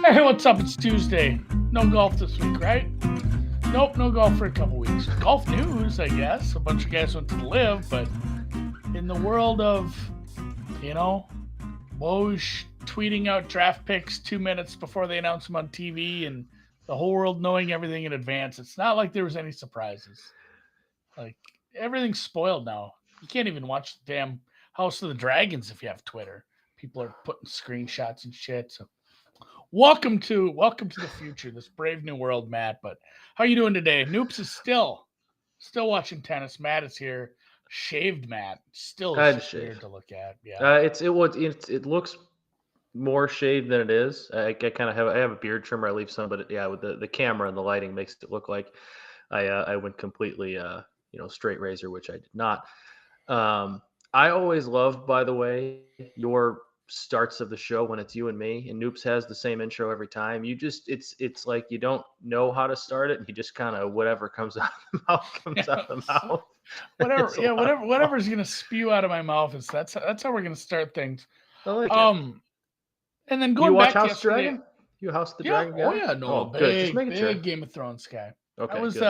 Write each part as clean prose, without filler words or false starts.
Hey, what's up? It's Tuesday. No golf this week, right? Nope, no golf for a couple weeks. Golf news, I guess. A bunch of guys went to the Live, but in the world of, Woj tweeting out draft picks 2 minutes before they announce them on TV and the whole world knowing everything in advance, it's not like there was any surprises. Like, everything's spoiled now. You can't even watch the damn House of the Dragons if you have Twitter. People are putting screenshots and shit. So welcome to the future, this brave new world, Matt. But how you doing today? Noops is still watching tennis. Matt is here. Shaved Matt. Still I had to just weird shave. to look at. Yeah. It looks more shaved than it is. I kind of have a beard trimmer. I leave some, but with the camera and the lighting makes it look like I went completely straight razor, which I did not. I always love, by the way, your starts of the show when it's you and me, and Noops has the same intro every time. It's like you don't know how to start it, and you just kind of whatever comes out of the mouth comes out of the mouth. Whatever. It's a Yeah, lot of fun. whatever's gonna spew out of my mouth is that's how we're gonna start things. I like it. Um and then You going watch back to House of the yesterday. Dragon? You a House of the Yeah, Dragon oh guy? yeah, no, Oh, good. Just big, making sure. big Game of Thrones guy. I Okay, was good.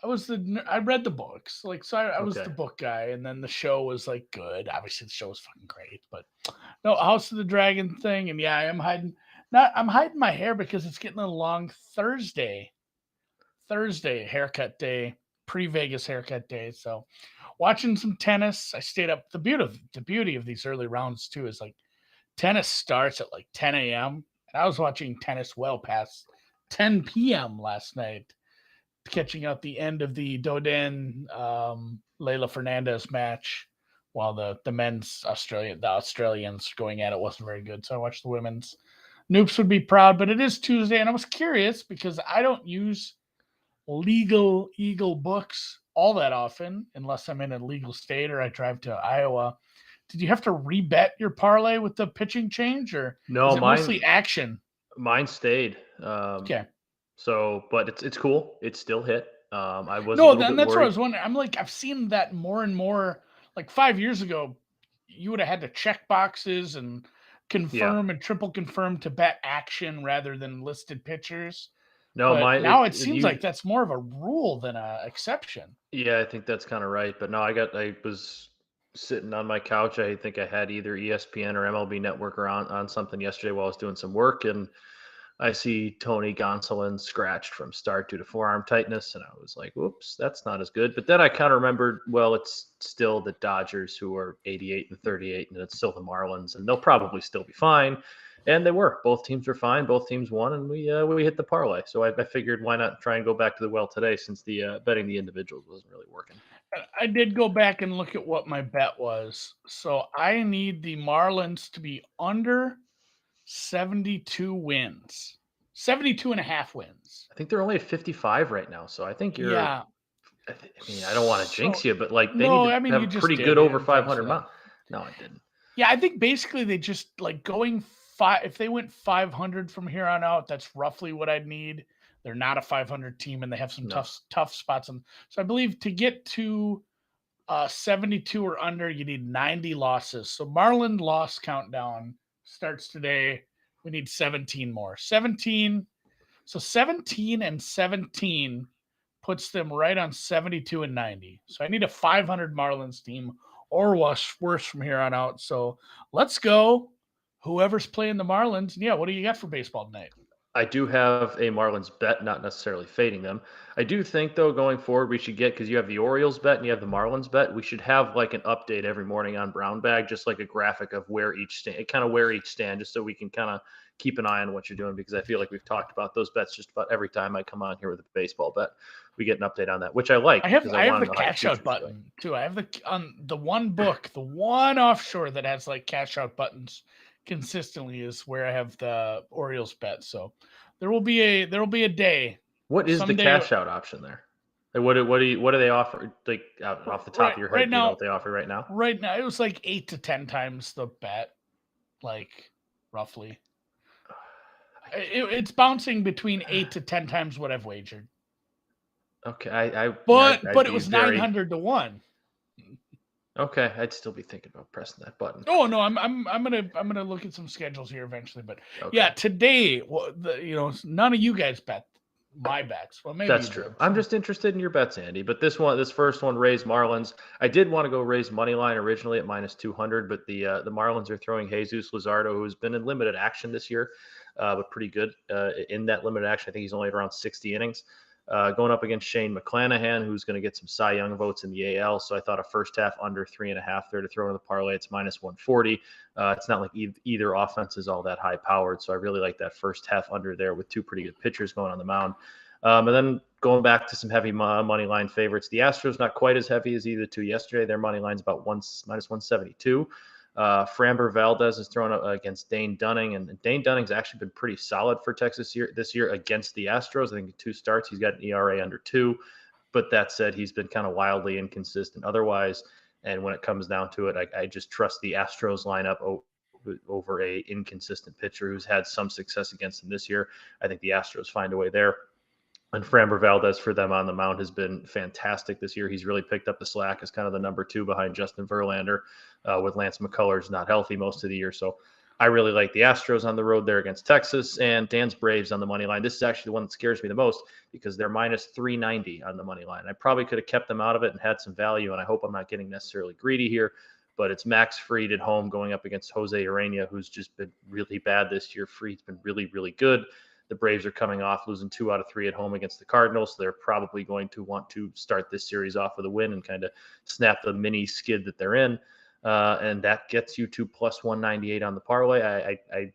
I read the books, like, so I was Okay. the book guy, and then the show was like good. Obviously, the show was fucking great, but no House of the Dragon thing, and yeah, I'm hiding my hair because it's getting a long Thursday haircut day, pre-Vegas haircut day. So watching some tennis. I stayed up. The beauty of these early rounds too is like tennis starts at like 10 a.m. and I was watching tennis well past 10 p.m. last night, catching out the end of the Dodin Leila Fernandez match, while the Australians going at it wasn't very good. So I watched the women's. Noops would be proud, but it is Tuesday, and I was curious because I don't use legal Eagle books all that often unless I'm in a legal state or I drive to Iowa. Did you have to rebet your parlay with the pitching change, or No, is it mostly action? mine stayed. Okay. But it's cool. It still hit. I was a No, little then bit that's what I worried. was wondering. I'm like, I've seen that more and more. Like 5 years ago, you would have had to check boxes and Yeah. confirm and triple confirm to bet action rather than listed pitchers. No, But my now it it seems like used. that's more of a rule than a exception. Yeah, I think that's kind of right. But no, I was sitting on my couch. I think I had either ESPN or MLB Network or on something yesterday while I was doing some work, and I see Tony Gonsolin scratched from start due to forearm tightness, and I was like, "Whoops, that's not as good." But then I kind of remembered, well, it's still the Dodgers who are 88 and 38, and it's still the Marlins, and they'll probably still be fine. And they were. Both teams were fine. Both teams won, and we hit the parlay. So I figured, why not try and go back to the well today, since the betting the individuals wasn't really working. I did go back and look at what my bet was. So I need the Marlins to be under 72 wins. 72 and a half wins. I think they're only at 55 right now, so I think you're. Yeah. I mean, I don't want to jinx So you, but like they need no, to I mean have you a just pretty did. good You over didn't jinx 500 it. mile. No, I didn't. Yeah, I think basically they just like going five. If they went 500 from here on out, that's roughly what I'd need. They're not a 500 team, and they have some No. tough spots. And so I believe to get to 72 or under, you need 90 losses. So Marlin loss countdown starts today. We need 17 more. 17. So 17 and 17 puts them right on 72 and 90. So I need a 500 Marlins team or worse from here on out. So let's go. Whoever's playing the Marlins. Yeah, what do you got for baseball tonight? I do have a Marlins bet, not necessarily fading them. I do think, though, going forward, we should get, because you have the Orioles bet and you have the Marlins bet, we should have like an update every morning on Brown Bag, just like a graphic of where each stand, just so we can kind of keep an eye on what you're doing, because I feel like we've talked about those bets just about every time I come on here with a baseball bet. We get an update on that, which I like, I have because I I have want the to know how the cash out future's going. button too. I have the on the one book, the one offshore that has like cash out buttons consistently is where I have the Orioles bet. So there will be a day What is the someday. cash out option there? Like, what do they offer? Like, off the top Right of your right head, do you know now what they offer right now? right now it was like 8 to 10 times the bet, like roughly. It's bouncing between 8 to 10 times what I've wagered. Okay, But I'd it be was very 900 to 1. Okay, I'd still be thinking about pressing that button. Oh no, I'm gonna look at some schedules here eventually, but yeah, Okay. today, none of you guys bet my bets. Well, maybe That's you did. true. I'm just interested in your bets, Andy. But this first one, Rays Marlins. I did want to go Rays money line originally at -200, but the Marlins are throwing Jesus Luzardo, who's been in limited action this year, but pretty good in that limited action. I think he's only around 60 innings. Going up against Shane McClanahan, who's going to get some Cy Young votes in the AL. So I thought a first half under 3.5 there to throw in the parlay. It's -140. It's not like either offense is all that high powered. So I really like that first half under there with two pretty good pitchers going on the mound. And then going back to some heavy money line favorites, the Astros not quite as heavy as either two yesterday. Their money line's about -172. Framber Valdez is thrown against Dane Dunning, and Dane Dunning's actually been pretty solid for Texas this year against the Astros. I think in 2 starts he's got an ERA under 2, but that said, he's been kind of wildly inconsistent otherwise. And when it comes down to it, I just trust the Astros lineup over a inconsistent pitcher who's had some success against them this year. I think the Astros find a way there. And Framber Valdez for them on the mound has been fantastic this year. He's really picked up the slack as kind of the number 2 behind Justin Verlander, with Lance McCullers not healthy most of the year. So I really like the Astros on the road there against Texas, and Dan's Braves on the money line. This is actually the one that scares me the most because they're -390 on the money line. I probably could have kept them out of it and had some value, and I hope I'm not getting necessarily greedy here. But it's Max Fried at home going up against Jose Urena, who's just been really bad this year. Fried's been really, really good. The Braves are coming off losing 2 out of 3 at home against the Cardinals. So they're probably going to want to start this series off with a win and kind of snap the mini skid that they're in. And that gets you to +198 on the parlay. I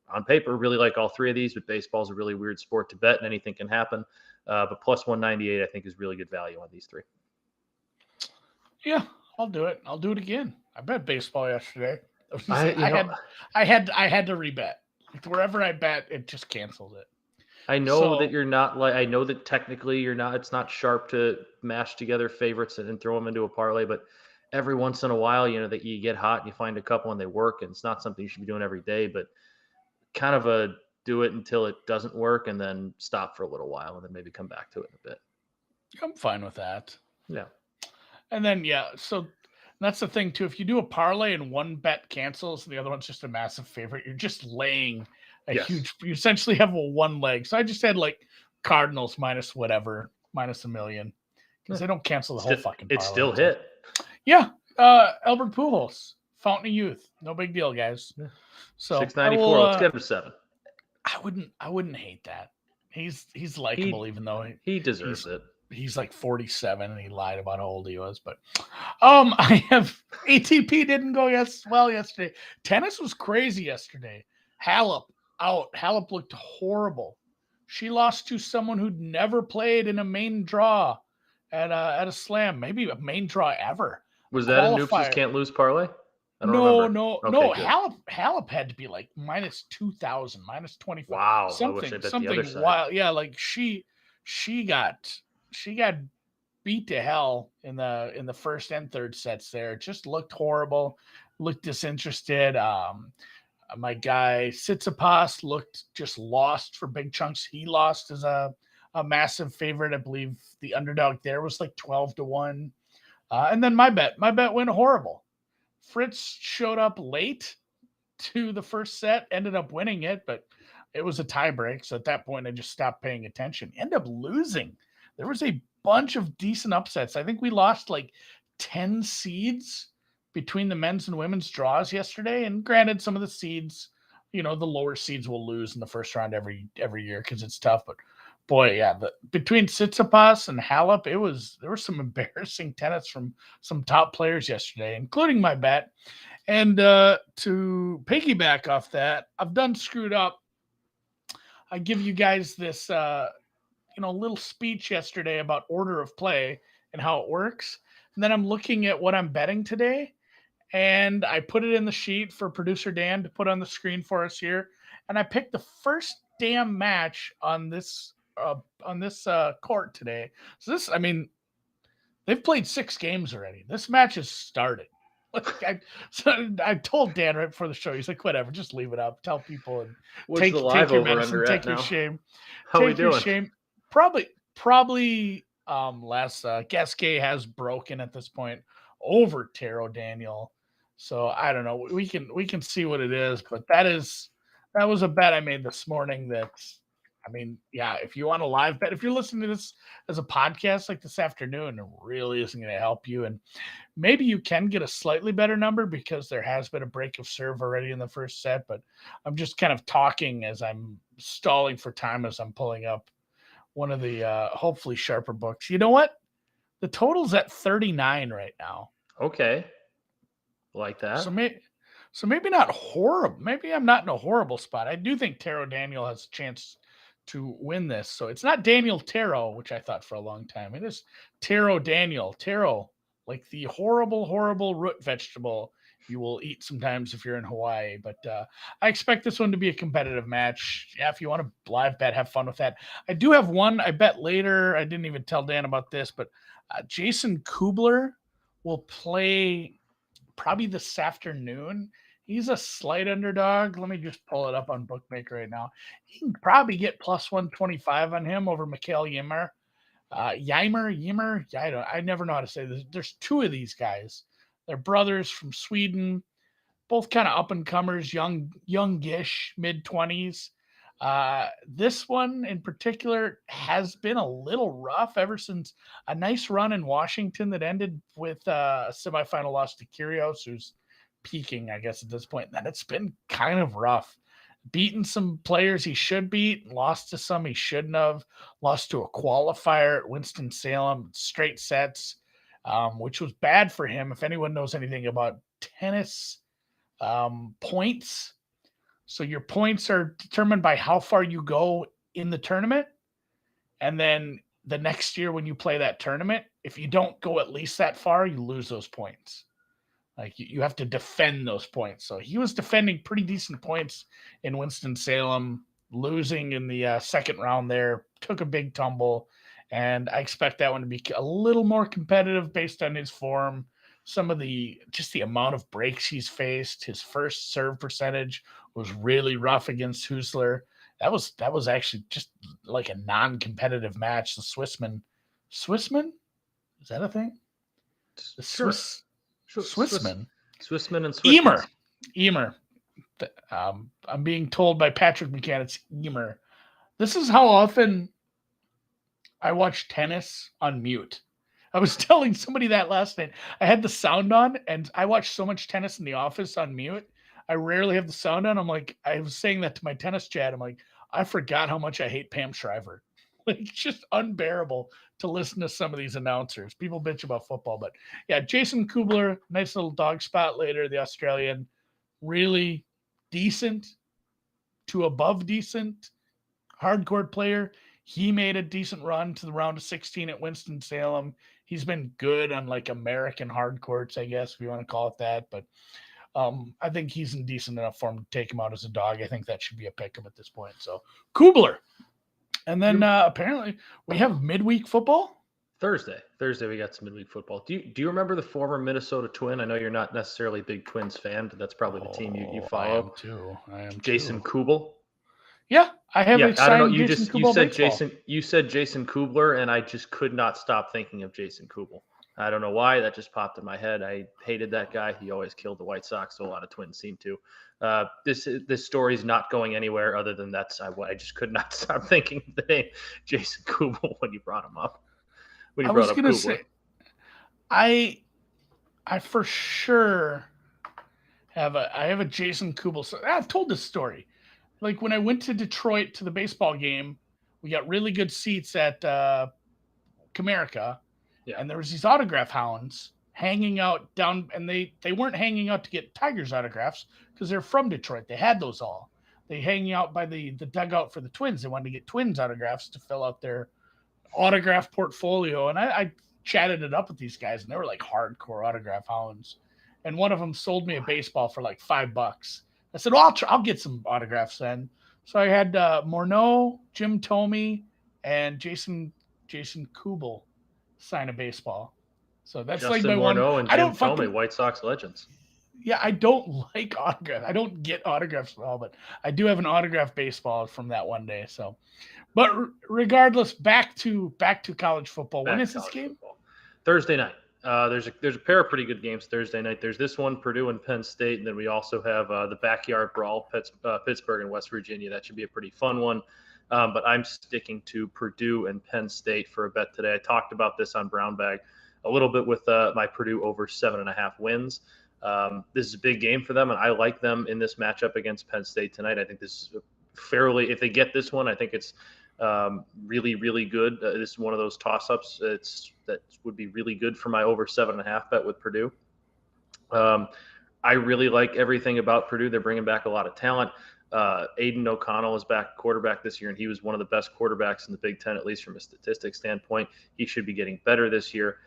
on paper, really like all 3 of these, but baseball's a really weird sport to bet and anything can happen. But +198, I think, is really good value on these 3. Yeah, I'll do it. I'll do it again. I bet baseball yesterday. I I had to rebet. Wherever I bet, it just cancels it. know that you're not like, I know that technically you're not, it's not sharp to mash together favorites and then throw them into a parlay, but every once in a while, that you get hot and you find a couple and they work, and it's not something you should be doing every day, but kind of do it until it doesn't work and then stop for a little while and then maybe come back to it in a bit. I'm fine with that. Yeah. And then, so that's the thing too. If you do a parlay and one bet cancels and the other one's just a massive favorite, you're just laying huge. You essentially have a one leg. So I just had like Cardinals minus whatever, -1 million, because they don't cancel the whole fucking parlay. It still hit. Yeah. Albert Pujols, Fountain of Youth, no big deal, guys. So 694. Let's get him to 7. I wouldn't hate that. He's likable, even though he deserves it. He's like 47 and he lied about how old he was. But I have ATP didn't go well yesterday. Tennis was crazy yesterday. Halep out. Halep looked horrible. She lost to someone who'd never played in a main draw at a slam, maybe a main draw ever. Was that a Noops can't lose parlay? No. Halep had to be like -2,000, -25. Wow, something wild. Yeah, like she got beat to hell in the first and third sets there. It just looked horrible, looked disinterested. My guy Tsitsipas looked just lost for big chunks. He lost as a massive favorite. I believe the underdog there was like 12-1. And then my bet went horrible. Fritz showed up late to the first set, ended up winning it, but it was a tiebreak. So at that point, I just stopped paying attention. Ended up losing. There was a bunch of decent upsets. I think we lost like 10 seeds between the men's and women's draws yesterday. And granted, some of the seeds, the lower seeds will lose in the first round every year because it's tough. But boy, yeah, between Tsitsipas and Halep, there was some embarrassing tennis from some top players yesterday, including my bet. And to piggyback off that, I've done screwed up. I give you guys this little speech yesterday about order of play and how it works. And then I'm looking at what I'm betting today, and I put it in the sheet for producer Dan to put on the screen for us here. And I picked the first damn match on this court today. So they've played 6 games already. This match has started. I told Dan right before the show, he's like, whatever, just leave it up. Tell people and take your medicine, take your shame. How we doing? Probably less. Gasquet has broken at this point over Taro Daniel. So I don't know. We can see what it is, but that was a bet I made this morning. I mean, yeah, if you want a live bet, if you're listening to this as a podcast like this afternoon, it really isn't going to help you. And maybe you can get a slightly better number because there has been a break of serve already in the first set. But I'm just kind of talking as I'm stalling for time as I'm pulling up one of the hopefully sharper books. You know what? The total's at 39 right now. Okay. Like that. So maybe not horrible. Maybe I'm not in a horrible spot. I do think Taro Daniel has a chance to win this. So it's not Daniel Taro, which I thought for a long time. It is Taro Daniel. Taro, like the horrible, horrible root vegetable you will eat sometimes if you're in Hawaii. But I expect this one to be a competitive match. Yeah, if you want to live bet, have fun with that. I do have one I bet later. I didn't even tell Dan about this, but Jason Kubler will play probably this afternoon. He's a slight underdog. Let me just pull it up on Bookmaker right now. You can probably get plus 125 on him over Mikael Ymer. Ymer. Yeah, I never know how to say this. There's two of these guys. They're brothers from Sweden, both kind of up and comers, youngish, mid 20s. This one in particular has been a little rough ever since a nice run in Washington that ended with a semifinal loss to Kyrgios, who's peaking, I guess, at this point. And then it's been kind of rough. Beaten some players he should beat, lost to some he shouldn't have, lost to a qualifier at Winston-Salem, straight sets, which was bad for him. If anyone knows anything about tennis points, so your points are determined by how far you go in the tournament. And then the next year when you play that tournament, if you don't go at least that far, you lose those points. Like you have to defend those points. So he was defending pretty decent points in Winston-Salem, losing in the second round there, took a big tumble. And I expect that one to be a little more competitive based on his form. Some of the amount of breaks he's faced. His first serve percentage was really rough against Husler. That was actually just like a non-competitive match. The Swissman, is that a thing? The Swissman. Swissman and Swissman. Emer. I'm being told by Patrick McCann it's Emer. This is how often I watch tennis on mute. I was telling somebody that last night. I had the sound on, and I watch so much tennis in the office on mute. I rarely have the sound on. I was saying that to my tennis chat. I'm like, I forgot how much I hate Pam Shriver. Like, it's just unbearable to listen to some of these announcers. People bitch about football, but yeah, Jason Kubler, nice little dog spot later. The Australian, really decent to above decent hardcourt player. He made a decent run to the round of 16 at Winston-Salem. He's been good on like American hard courts, I guess, if you want to call it that. But I think he's in decent enough form to take him out as a dog. I think that should be a pick 'em at this point. So Kubler. And then apparently we have midweek football. Thursday we got some midweek football. Do you remember the former Minnesota Twin? I know you're not necessarily a big Twins fan, but that's probably the team you follow. I am Jason Kubel. Yeah, I have. Yeah, I don't know. You said Jason Kubler, and I just could not stop thinking of Jason Kubel. I don't know why, that just popped in my head. I hated that guy. He always killed the White Sox, so a lot of Twins seem to. This story's not going anywhere other than I just could not stop thinking of the name Jason Kubel when you brought him up. I was going to say, I for sure have a Jason Kubel. So I've told this story. Like when I went to Detroit to the baseball game, we got really good seats at Comerica. Yeah. And there was these autograph hounds hanging out down, and they weren't hanging out to get Tigers autographs because they're from Detroit. They had those all. They hanging out by the dugout for the Twins. They wanted to get Twins autographs to fill out their autograph portfolio. And I chatted it up with these guys, and they were like hardcore autograph hounds. And one of them sold me a baseball for like $5. I said, well, I'll get some autographs then. So I had Morneau, Jim Thome, and Jason Kubel sign a baseball. So that's Justin like my Morneau one. And Jim Thome, White Sox legends. Yeah, I don't like autographs. I don't get autographs at all, but I do have an autographed baseball from that one day. So, but regardless, back to college football. When is this game? Thursday night. There's a pair of pretty good games Thursday night. There's this one, Purdue and Penn State, and then we also have the backyard brawl, Pittsburgh and West Virginia. That should be a pretty fun one. But I'm sticking to Purdue and Penn State for a bet today. I talked about this on Brown Bag a little bit with my Purdue over 7.5 wins. This is a big game for them, and I like them in this matchup against Penn State tonight. I think this is fairly, if they get this one, I think it's really, really good. This is one of those toss-ups that would be really good for my over 7.5 bet with Purdue. I really like everything about Purdue. They're bringing back a lot of talent. Aiden O'Connell is back quarterback this year, and he was one of the best quarterbacks in the Big Ten, at least from a statistics standpoint. He should be getting better this year.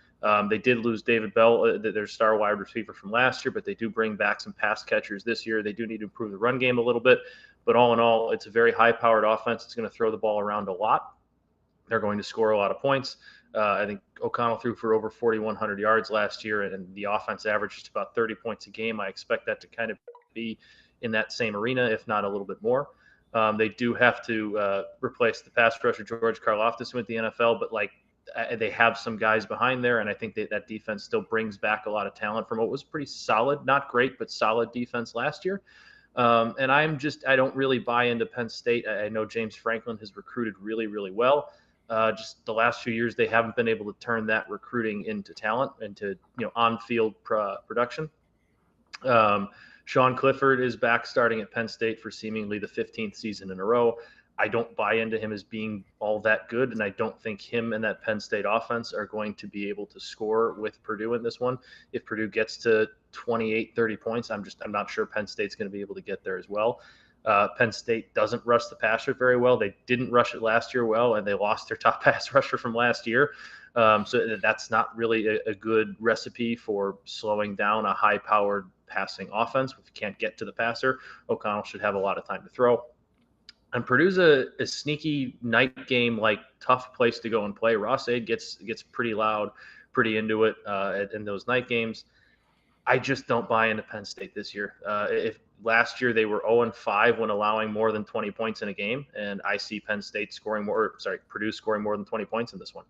They did lose David Bell, their star wide receiver from last year, but they do bring back some pass catchers this year. They do need to improve the run game a little bit, but all in all, it's a very high-powered offense. It's going to throw the ball around a lot. They're going to score a lot of points. I think O'Connell threw for over 4,100 yards last year, and the offense averaged just about 30 points a game. I expect that to kind of be in that same arena, if not a little bit more. They do have to replace the pass rusher George Karlaftis with the NFL, but they have some guys behind there, and I think that defense still brings back a lot of talent from what was pretty solid, not great, but solid defense last year. And I don't really buy into Penn State. I know James Franklin has recruited really, really well. Just the last few years, they haven't been able to turn that recruiting into talent, into on-field production. Sean Clifford is back starting at Penn State for seemingly the 15th season in a row. I don't buy into him as being all that good, and I don't think him and that Penn State offense are going to be able to score with Purdue in this one. If Purdue gets to 28, 30 points, I'm not sure Penn State's going to be able to get there as well. Penn State doesn't rush the passer very well. They didn't rush it last year well, and they lost their top pass rusher from last year. So that's not really a good recipe for slowing down a high-powered passing offense. If you can't get to the passer, O'Connell should have a lot of time to throw. And Purdue's a sneaky night game, tough place to go and play. Ross Aid gets pretty loud, pretty into it in those night games. I just don't buy into Penn State this year. If last year they were 0-5 when allowing more than 20 points in a game, and I see Purdue scoring more than 20 points in this one.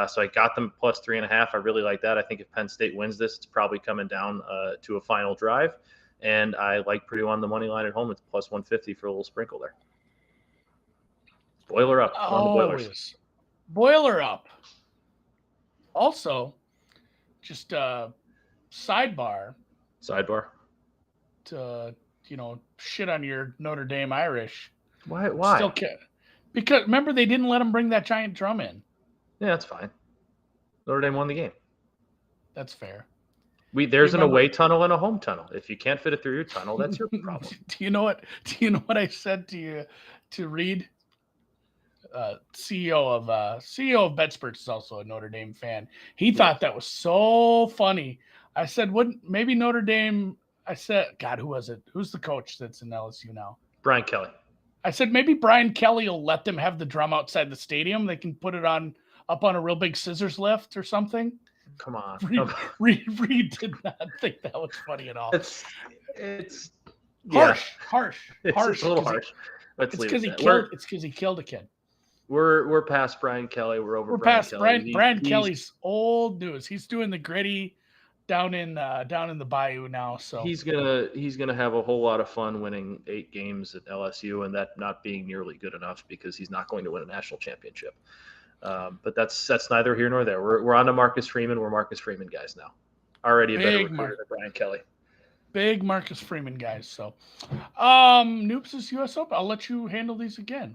So I got them plus 3.5. I really like that. I think if Penn State wins this, it's probably coming down to a final drive. And I like Purdue on the money line at home. It's plus 150 for a little sprinkle there. Boiler up on the Boilers. Boiler up. Also, just sidebar to shit on your Notre Dame Irish. Why? Still because remember they didn't let them bring that giant drum in. Yeah, that's fine. Notre Dame won the game. That's fair. There's an away tunnel and a home tunnel. If you can't fit it through your tunnel, that's your problem. Do you know what I said to you to Reed? CEO of BetSperts is also a Notre Dame fan. He thought that was so funny. I said, "Wouldn't maybe Notre Dame?" I said, "God, who was it? Who's the coach that's in LSU now?" Brian Kelly. I said, "Maybe Brian Kelly will let them have the drum outside the stadium. They can put it up on a real big scissors lift or something." Come on. Reed did not think that was funny at all. It's harsh. It's a little harsh. It's because he killed a kid. We're past Brian Kelly. We're past Kelly. Brian Kelly's old news. He's doing the gritty down in the bayou now. So he's gonna have a whole lot of fun winning 8 games at LSU, and that not being nearly good enough because he's not going to win a national championship. But that's neither here nor there. We're on to Marcus Freeman. We're Marcus Freeman guys now. Already a better recruiter than Brian Kelly. Big Marcus Freeman guys. So, Noops is U.S. Open. I'll let you handle these again.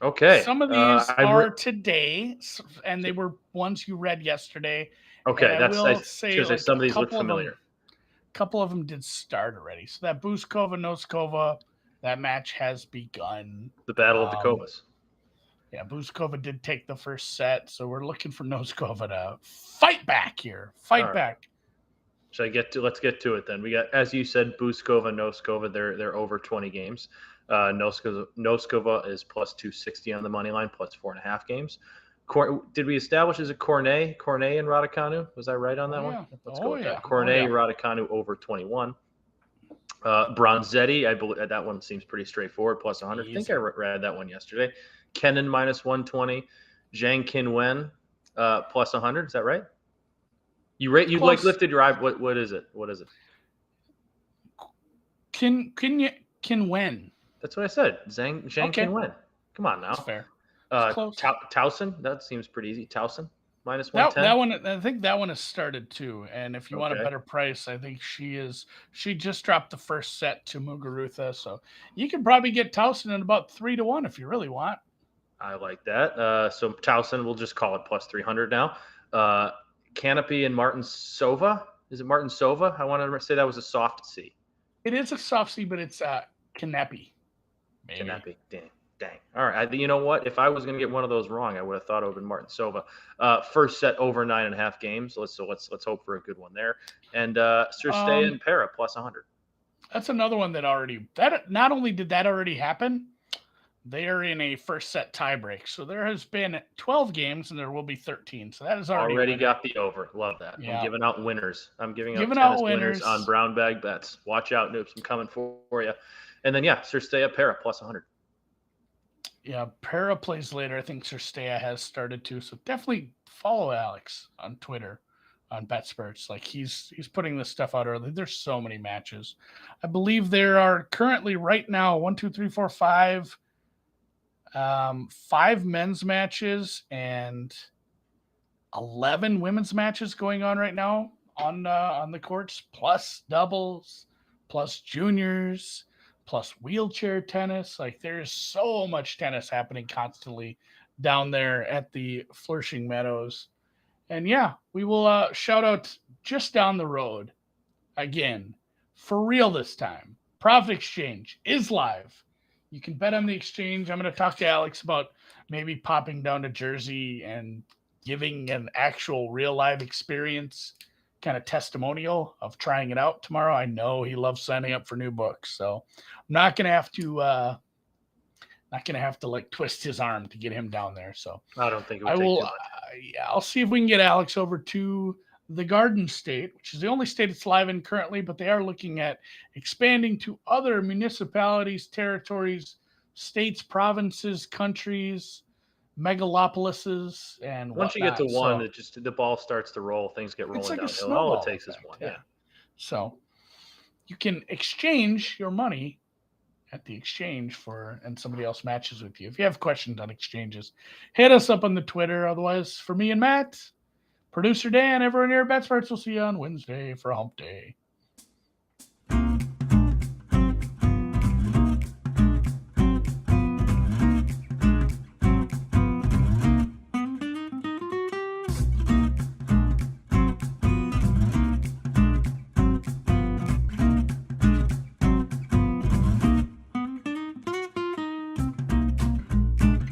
Okay. Some of these are today, and they were ones you read yesterday. Okay, some of these look familiar. A couple of them did start already. So that Buzkova-Noskova, that match has begun. The Battle of the Kovas. Yeah, Buzkova did take the first set, so we're looking for Noskova to fight back here. Back. Let's get to it then. We got, as you said, Buzkova-Noskova. They're over 20 games. Noskova is plus 260 on the money line, plus 4.5 games. Did we establish as a Cornet and Raducanu? Was I right on that one? Let's go with that. Cornet, Raducanu over 21. Bronzetti, I believe that one seems pretty straightforward, plus 100. I think I read that one yesterday. Kenin minus 120. Zhang Qinwen plus 100. Is that right? You rate you like Close. lifted your eye. What is it? What is it? Can win. That's what I said. Zhang Okay, can win. Come on that's now. fair. It's close. Towson, that seems pretty easy. Towson minus That 110. one, I think that one has started too. And if you want a Okay. better price, I think she just dropped the first set to Muguruza, so you can probably get Towson at about 3-1 if you really want. I like that. So Towson, we'll just call it plus 300 now. Canopy and Martin Sova. Is it Martin Sova? I want to say that was a soft C. It is a soft C, but it's Kanepi. Maybe. Canopy. Dang. All right. You know what? If I was going to get one of those wrong, I would have thought it would have been Martin Sova. First set over 9.5 games. Let's hope for a good one there. And Cirstea and Para plus 100. That's another one that not only did that already happen, they are in a first set tiebreak. So there has been 12 games and there will be 13. So that is already got the over. Love that. Yeah. I'm giving out winners. I'm giving out tennis winners on brown bag bets. Watch out, Noops. I'm coming for you. And then, Cirstea Para plus 100. Yeah, Para plays later. I think Cirstea has started too. So definitely follow Alex on Twitter on BetSperts. Like he's putting this stuff out early. There's so many matches. I believe there are currently right now 1, 2, 3, 4, 5 men's matches and 11 women's matches going on right now on the courts, plus doubles, plus juniors, plus wheelchair tennis. Like there's so much tennis happening constantly down there at the Flourishing Meadows. And we will shout out just down the road again, for real this time. Profit Exchange is live. You can bet on the exchange. I'm going to talk to Alex about maybe popping down to Jersey and giving an actual real live experience kind of testimonial of trying it out tomorrow. I know he loves signing up for new books, so I'm not going to have to like twist his arm to get him down there. So I don't think it would take too much. I'll see if we can get Alex over to the Garden State, which is the only state it's live in currently, but they are looking at expanding to other municipalities, territories, states, provinces, countries, megalopolises, and once you get to one, so, the ball starts to roll. Things get rolling like downhill. All it takes is one. Yeah. So you can exchange your money at the exchange and somebody else matches with you. If you have questions on exchanges, hit us up on the Twitter. Otherwise, for me and Matt, producer Dan, everyone here at BetSperts, we'll see you on Wednesday for Hump Day.